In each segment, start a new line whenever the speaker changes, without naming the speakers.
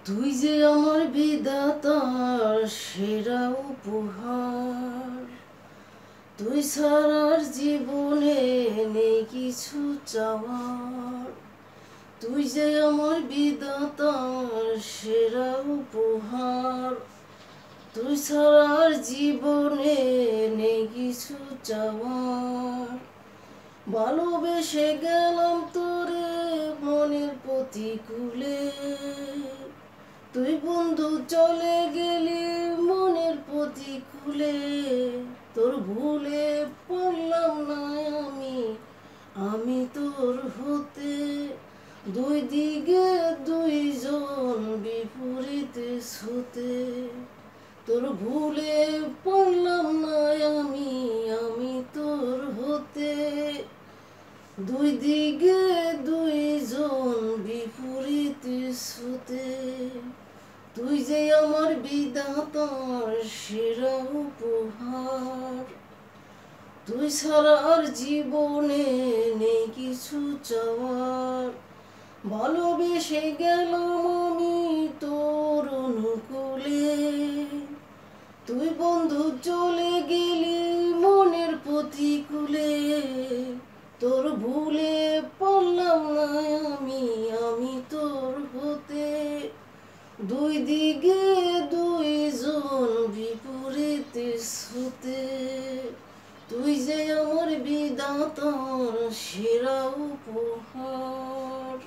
তুই যে আমার বিধাতার সেরা উপহার, তুই ছাড়ার জীবনে নেই কিছু চাওয়ার। তুই যে আমার বিধাতার সেরা উপহার, তুই ছাড়ার জীবনে নেই কিছু চাওয়ার। ভালোবেসে গেলাম তোরে মনের প্রতিকূলে, তুই বন্ধু চলে গেলি মনের প্রতিকূলে। তোর ভুলে পারলাম না আমি তোর হতে। দুই দিকে দুইজন বিপরীত ছুতে, তোর ভুলে পারলাম না আমি তোর হতে। দুই দিকে দুইজন বিপরীত ছুতে, তুই যে আমার বিধাতার সেরা উপহার, তুই ছাড়া আর জীবনে নেই কিছু চাওয়ার। ভালোবেসে গেলাম আমি তোর অনুকূলে, তুই বন্ধু চলে গেলি মনের প্রতিকূলে। তোর ভুলে পারলাম না আমি তোর হতে। দুই দিকে দুইজন বিপরীত ছুতে, তুই যে আমার বিধাতার সেরা উপহার।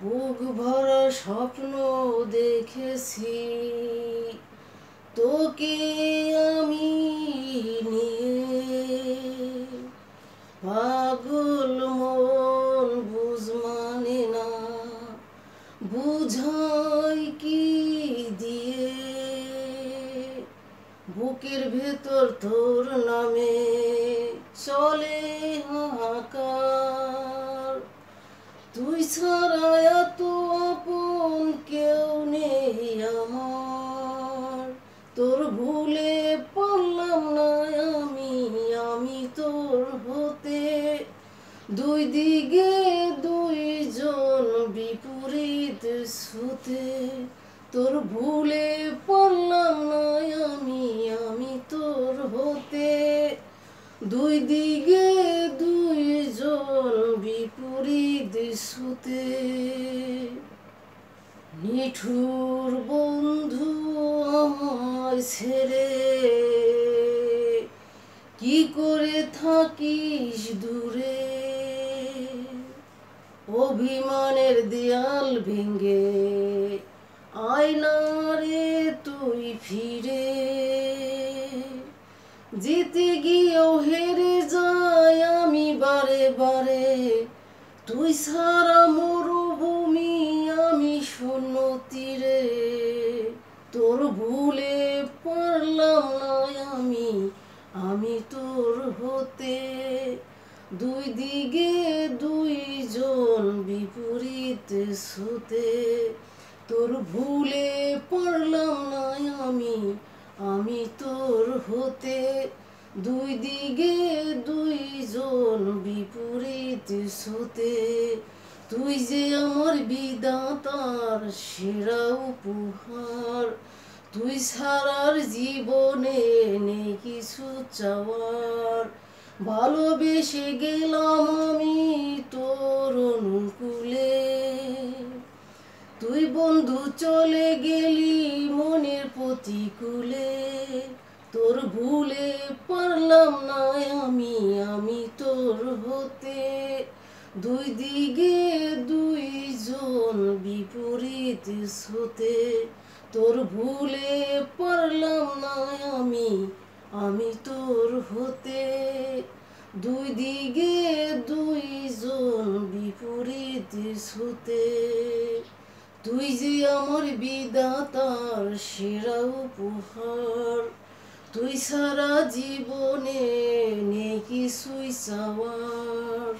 বুক ভরা স্বপ্ন দেখেছি তোকে আমি নিয়ে, পাগল মন বুঝ মানে না, বুঝাই কি দিয়ে। বুকের ভেতর তোর নামে চলে হাহাকার, তুই ছাড়া এত আপন কেউ নেই আমার। তোর ভুলে পারলাম না আমি তোর হতে। দুই দিকে দুইজন বিপরীত ছুতে, তোর ভুলে পারলাম না আমি তোর হতে। দুই দিকে দুইজন বিপরীত ছুতে, নিঠুর বন্ধু আমায় ছেড়ে কি করে থাকিস দূরে। অভিমানের দেয়াল ভেঙে আয়না রে তুই ফিরে, জিতে গিয়েও হেরে যাই আমি বারে বারে। তুই ছাড়া মরুভূমি আমি শূন্য তীরে, তোর ভুলে পারলাম না আমি তোর হতে। দুই দিকে দুইজন বিপরীত ছুতে, তোর ভুলে পারলাম না আমি তোর হতে। দুই দিকে দুইজন বিপরীত ছুতে, তুই যে আমার বিধাতার সেরা উপহার, তুই ছাড়ার জীবনে নেই কিছু চাওয়ার। ভালোবেসে গেলাম আমি তোর অনুকূলে, তুই বন্ধু চলে গেলি মনের প্রতিকূলে। তোর ভুলে পারলাম না আমি তোর হতে। দুই দিকে দুইজন বিপরীত ছুতে, তোর ভুলে পারলাম না আমি তোর হতে। দুই দিকে দুইজন বিপরীত ছুতে, তুই যে আমার বিধাতার সেরা উপহার, তুই সারা জীবনে নেই কিছুই চাওয়ার।